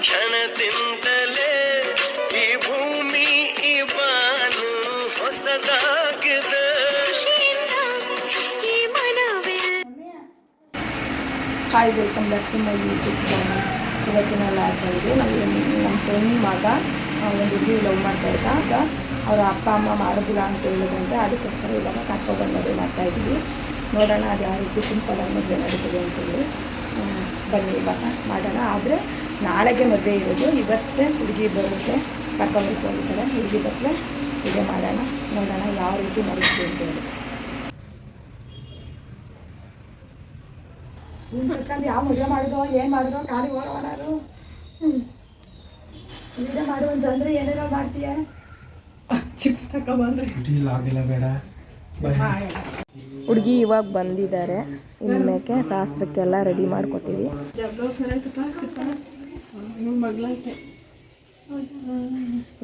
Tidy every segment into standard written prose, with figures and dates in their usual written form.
ಕ್ಷಣದಿಂದಲೇ ಈ ಭೂಮಿ ಈ ಬಾನು ಹೊಸದಾಗಿದೆ. Hi, welcome back to my YouTube channel. ಇವತ್ತಿನ ಲಾಗ್ನಲ್ಲಿ ನಮ್ಮ ಫ್ರೆಂಡ್ ಮಗ ಒಂದು ಹುಡುಗಿ ಲವ್ ಮಾಡ್ತಾ ಇದ್ದಾಗ ಅವರ ಅಪ್ಪ ಅಮ್ಮ ಮಾಡೋದಿಲ್ಲ ಅಂತ ಹೇಳಿದಂತೆ, ಅದಕ್ಕೋಸ್ಕರ ಇವಾಗ ಕರ್ಕೊಬಂದು ಮದುವೆ ಮಾಡ್ತಾಯಿದ್ವಿ. ನೋಡೋಣ ಅದು ಯಾವ ರೀತಿ ಸಿಂಪಲಾಗಿ ಮದುವೆ ನಡೀತದೆ ಅಂತೇಳಿ. ಬನ್ನಿ ಇವಾಗ ಮಾಡೋಣ. ಆದರೆ ನಾಳೆಗೆ ಮದುವೆ ಇರೋದು, ಇವತ್ತೇ ಹುಡುಗಿ ಬರುತ್ತೆ, ಕರ್ಕೊಂಡು ಹೋಗ್ತಾರೆ. ಹುಡುಗಿ ಬತ್ತಲೆ ಮದುವೆ ಮಾಡೋಣ, ನೋಡೋಣ ಯಾವ ರೀತಿ ನಡೀತದೆ ಅಂತೇಳಿ. ನೀನು ಕರ್ಕೊಂಡು ಯಾವ ಮದುವೆ ಮಾಡೋದು ಏನು ಮಾಡೋದು ಕಾಲಿಗೆ ಹೋಗೋಣಾರು ವಿಡಿಯೋ ಮಾಡುವಂತಂದ್ರೆ ಏನೇನೋ ಮಾಡ್ತೀಯ. ಹುಡುಗಿ ಇವಾಗ ಬಂದಿದ್ದಾರೆ. ಇನ್ಮೇಕೆ ಶಾಸ್ತ್ರಕ್ಕೆಲ್ಲ ರೆಡಿ ಮಾಡ್ಕೋತೀವಿ.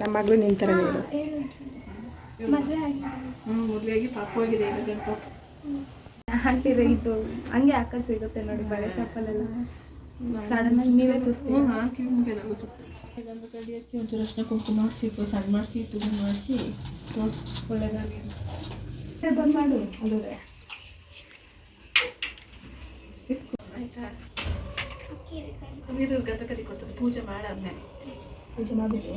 ನಮ್ಮ ಮಗಳು ನಿಂತರ ನೀರು ಆಂಟಿ ರೈತು ಹಂಗೆ ಹಾಕೋದು ಸಿಗುತ್ತೆ ನೋಡಿ ಬಳೆ ಶಾಪಲ್ಲೆಲ್ಲ. ಸಡನ್ ಆಗಿ ನೀವೇ ತೋರಿಸ್ತೀವಿ. ಒಂದು ಕಡಿ ಹಚ್ಚಿ ಒಂಚೂರು ಅರ್ಶಿನ ಕುಂಕುಮ ಮಾಡಿಸಿ ಸಣ್ಣ ಮಾಡಿಸಿ ಪೂಜೆ ಮಾಡಿಸಿ ಒಳ್ಳೆದಾಗಿ ಬಂದ್ ಮಾಡು. ಅಲ್ಲದೆ ಆಯ್ತಾ, ನೀರು ಗತ ಕಡಿ ಕೊಡ್ತದೆ ಪೂಜೆ ಮಾಡಾದ್ಮೇಲೆ. ಪೂಜೆ ಮಾಡಿಬಿಟ್ಟು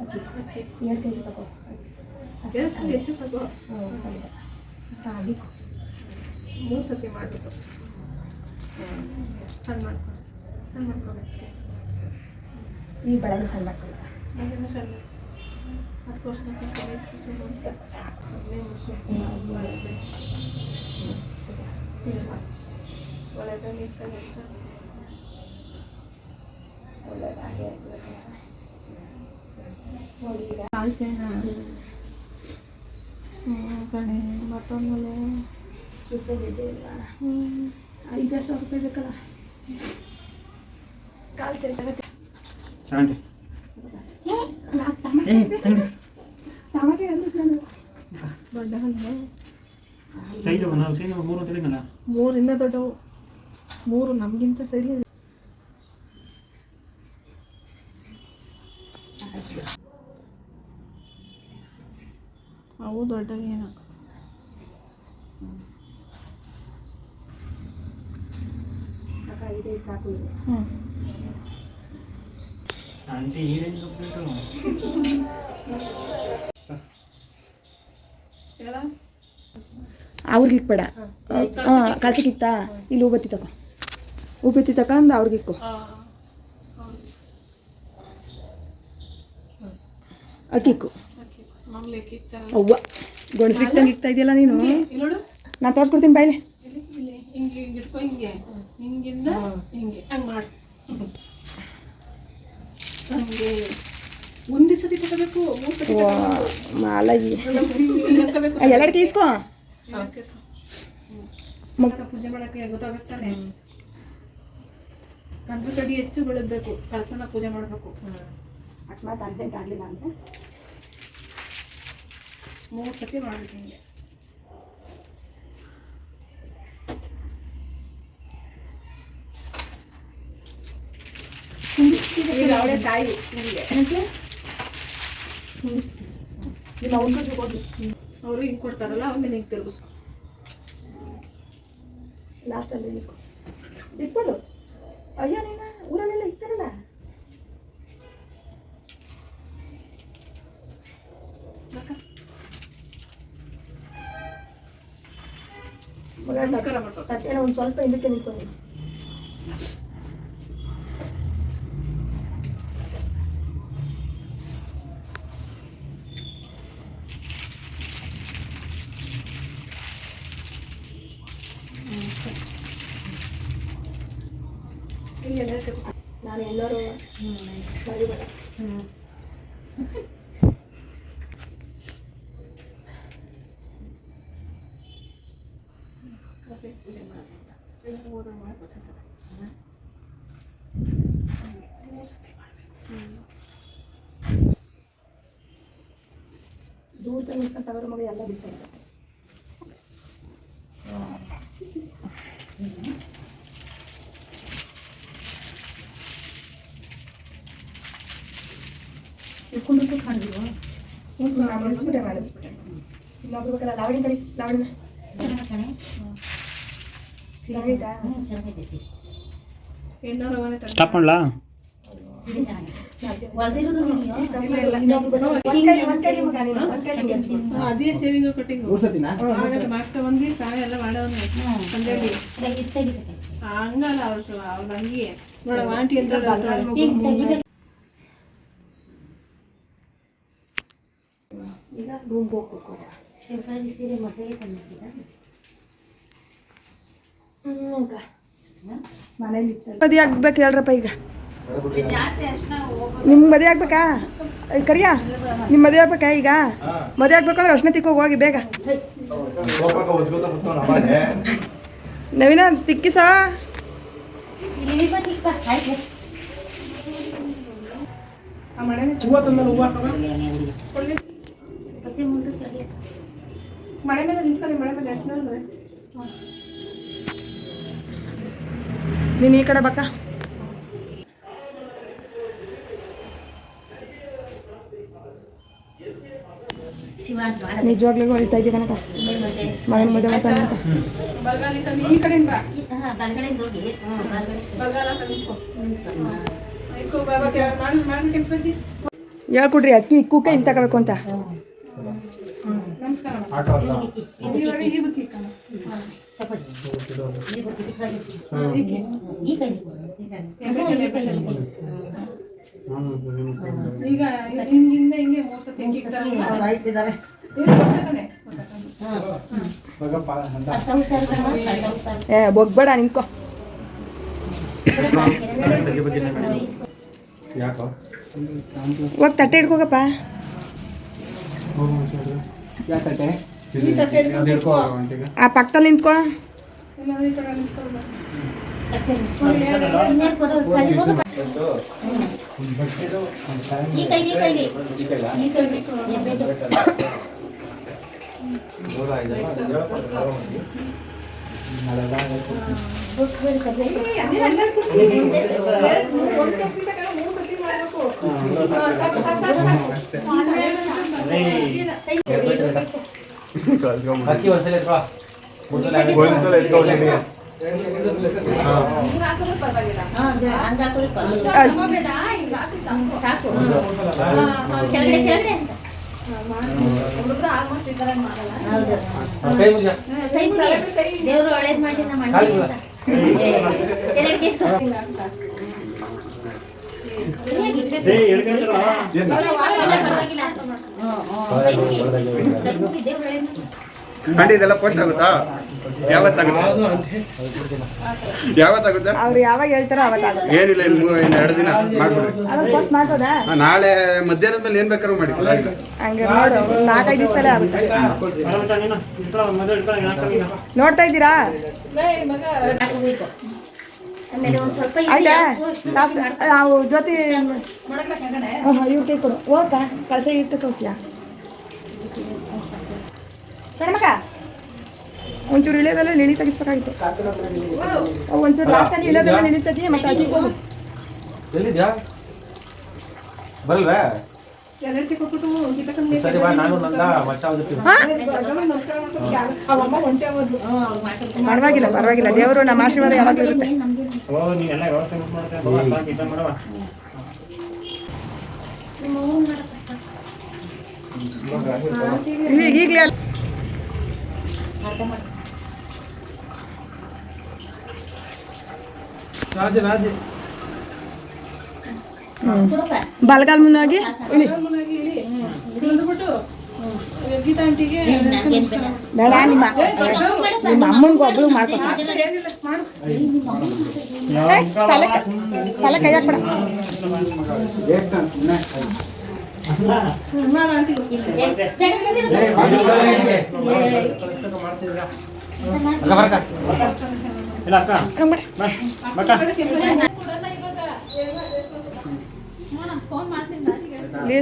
ಅಕ್ಕಿ 2 kg ತಗೋ. ಹೆಚ್ಚು ತಗೋ. ಹಾಗೆ 3 ಸತಿ ಮಾಡಿಬಿಟ್ಟು ಸಣ್ಣ ಮಾಡ್ಕೊಬೇಕು. ಈ ಬೆಳಗ್ಗೆ ಸಣ್ಣ ಮಾಡ್ಕೊಳ್ಳಿ. ಸಣ್ಣ ಅದಕ್ಕೋಸ್ಕರ ಒಳ್ಳೆದಾಗಿ ಒಳ್ಳೆದಾಗೆ ನೋಡಿ. ಈಗ ಕಾಲ್ಚೇನ ಕಣೆ ಮತ್ತೊಂದಲೆ ರೂಪಾಯಿ ಇಲ್ಲ, 500 ರೂಪಾಯಿ ಬೇಕಲ್ಲ. ಕಾಲು ಚೇನ ಮೂರಿಂದ ದೊಡ್ಡವು, 3 ನಮಗಿಂತ ಸರಿ. ಅವು ದೊಡ್ಡವೇನು ಇದೆ ಸಾಕು. ಇದೆ ಅವ್ರಿಗೆ ಇಕ್ಬೇಡ. ಕಳ್ಸಕ್ಕಿತ್ತಾ ಇಲ್ಲಿ ಹೂಬತ್ತಿ ತಗೋ. ಹೂಬತ್ತಿ ತಗೊಂಡು ಅವ್ರಿಗೆ ಇಕ್ಕು. ಅಕ್ಕಿ ಇಕ್ಕು. ಅವ್ವ ಗೊಣಸಿಕ್ತಂಗೆ ಇಕ್ತಾ ಇದೆಯಲ್ಲ ನೀನು. ನಾನು ತೋರಿಸ್ಕೊಡ್ತೀನಿ ಬಾಯ್ಲೆ. ಹಿಂಗೆ ಇಟ್ಕೊ, ಹಿಂಗೆ ಹಿಂಗಿಂದ ಹಿಂಗೆ ಹಂಗೆ ಮಾಡು. ಹಂಗೆ ಒಂದೇ ಸತಿ ತಗೋಬೇಕು. ಮಾಲಾಗಿ ಎಲ್ಲರಿಗೂ ಇಸ್ಕೊ. ಪೂಜೆ ಮಾಡೋಕ್ಕೆ ಗೊತ್ತಾಗುತ್ತಾನೆ. ಕಂದ್ರ ಕಡಿ ಹೆಚ್ಚು ಬೆಳೆದಬೇಕು. ಕಳಸನ ಪೂಜೆ ಮಾಡಬೇಕು. ಅಕಸ್ಮಾತ್ ಅರ್ಜೆಂಟ್ ಆಗಲಿಲ್ಲ ಅಂತ 3 ಸತಿ ಮಾಡಬೇಕು. ಹಿಂಗೆ ಅವಳೆ ತಾಯಿ ಅವರು ಹಿಂಗೆ ಕೊಡ್ತಾರಲ್ಲ, ಅವ್ನ ಹಿಂಗೆ ತಿರುಗಿಸ್ಕೊ. ಲಾಸ್ಟಲ್ಲಿ ಇಕ್ಬೋದು. ಅಯ್ಯ ನೀನು ಊರಲ್ಲೆಲ್ಲ ಇಕ್ತಾರಲ್ಲ. ನಮಸ್ಕಾರ ಮಾಡ್ಕೊ. ತಟ್ಟೆನ ಒಂದು ಸ್ವಲ್ಪ ಹಿಂದಕ್ಕೆ ನಿಂತ್ಕೊಂಡು ನಾನು ಎಲ್ಲರೂ ಮರಿಬೇಡ. ಪೂಜೆ ಮಾಡೋದ್ರಿಂದ ಓದೋ ಮಾಡಿ ಗೊತ್ತಾಗ್ತದೆ. ದೂರ ನಿಂತ್ಕೊಂಡು ತವರ ಮಗ ಎಲ್ಲ ಬಿಡ್ತಾರೆ. ಮಾಡಿಸ್ಬಿಟ್ಟೆ ಇನ್ನೊಬ್ರು ಬೇಕಲ್ಲ ಲಾವಣಿ ಕಡೆ ಲಾವಣಿ ಸ್ಟಾಪ್ ಮಾಡಲಾ? ಅದೇ ಸೇವಿಂಗ್ ಕಟ್ಟಿಂಗ್ ಮಾಸ್ಕ ಬಂದು ಸ್ನಾನ ಎಲ್ಲ ಮಾಡೋನು ಸಂಜೆಗೆ ಹಂಗಲ್ಲ ಅವ್ರು ಹಂಗೆ ನೋಡ ಆಂಟಿ ಅಂತ ಈಗ ರೂಮ್ಗೆ ಹೋಗಿ ಕೂತ್ಕೋ. ಮನೇಲಿ ಮದುವೆ ಆಗ್ಬೇಕು ಹೇಳ್ರಪ್ಪ. ಈಗ ನಿಮ್ಗೆ ಮದುವೆ ಆಗ್ಬೇಕಾ? ಕರಿಯಾ ನಿಮ್ಮ ಮದುವೆ ಆಗ್ಬೇಕಾ? ಈಗ ಮದುವೆ ಆಗ್ಬೇಕಂದ್ರೆ ಅರ್ಶಿನ ತಿಕ್ಕೋಗಿ ಹೋಗಿ ಬೇಗ. ನವೀನ ತಿಕ್ಕಿಸ ಮಳೆ ಮೇಲೆ ನಿಂತ್ಕೊಳ್ಳಿ. ಮಳೆ ಮೇಲೆ ಅರ್ಶಿನ ನೀನು ಈ ಕಡೆ ಬಕ್ಕ. ನಿಜವಾಗ್ಲಿಗೂ ಹೊಳಿತಾ ಇದೆಯಾ ಕನಕ? ಮಗನ ಮದುವೆ ಮಾಡ್ತಾನೆ ಅಂತ ಈ ಕಡೆಯಿಂದ ಹೇಳ್ಕೊಡ್ರಿ ಅಕ್ಕಿ ಇಕ್ಕೂಕ ಇಲ್ಲಿ ತಗೋಬೇಕು ಅಂತ. ಈಗ ಹಿಂಗಿಂದ ಹಿಂಗೆ ಬೊಗ್ಬೇಡ ನಿಂತ್ಕೋ. ಹೋಗಿ ತಟ್ಟೆ ಹಿಡ್ಕೋಗಪ್ಪ. ಆ ಪಕ್ಕದಲ್ಲಿ ನಿಂತ್ಕೋ. ದೇವ್ರು ಒಳ್ಳೇದ್ ಮಾಡಿ ನಮ್ಮ ಇದೆಲ್ಲ ಪೋಸ್ಟ್ ಆಗುತ್ತಾ? ಯಾವತ್ತಾಗುತ್ತೆ? ಅವ್ರು ಯಾವಾಗ ಹೇಳ್ತಾರೋ ಅವಾಗ ಏನಿಲ್ಲ, ಇನ್ನು 2 ದಿನ ಮಾಡ್ಬಿಡಿ. ನಾಳೆ ಮಧ್ಯಾಹ್ನದಲ್ಲಿ ಏನ್ ಬೇಕಾದ್ರೂ ಮಾಡಿ. ಹಂಗೆ ನೋಡು, 4-5 ದಿವಸದಲ್ಲೇ ಆಗುತ್ತೆ. ನೋಡ್ತಾ ಇದ್ದೀರಾ? ಆಯ್ತಾ? ನಾವು ಜೊತೆ ಇವ್ರ ಕೈ ಕೊಡು. ಹೋಗ ಕಳಸ ಇಟ್ಟು ತೋರಿಸಿಯಾ ಮಗ? ಒಂಚೂರು ಇಳಿಯೋದಲ್ಲ ನೆಳಿ ತೆಗಿಸ್ಬೇಕಾಗಿತ್ತು. ಒಂಚೂರು ಲಾಸ್ಟಲ್ಲಿ ಇಳಿಯೋದಲ್ಲ ನೆಳಿ ತೆಗಿ. ಮತ್ತೆ ಅಜ್ಜಿ ಹೋಗು. ಪರವಾಗಿಲ್ಲ ಪರವಾಗಿಲ್ಲ, ದೇವರು ನಮ್ಮ ಆಶೀರ್ವಾದ ಯಾವಾಗಲೂ ಇರುತ್ತೆ. ಈಗಲೇ ಬಲಗಾಲ್ ಮುನ್ನಾಗಿ ಬೇಡ. ನಿಮ್ಮ ಅಮ್ಮನಿಗೆ ಒಬ್ಳು ಮಾಡ್ಕೊ. ತಲೆ ಕೈ ಹಾಕ್ಬೇಡ. ಫೋನ್ ಮಾಡ್ತೀನಿ.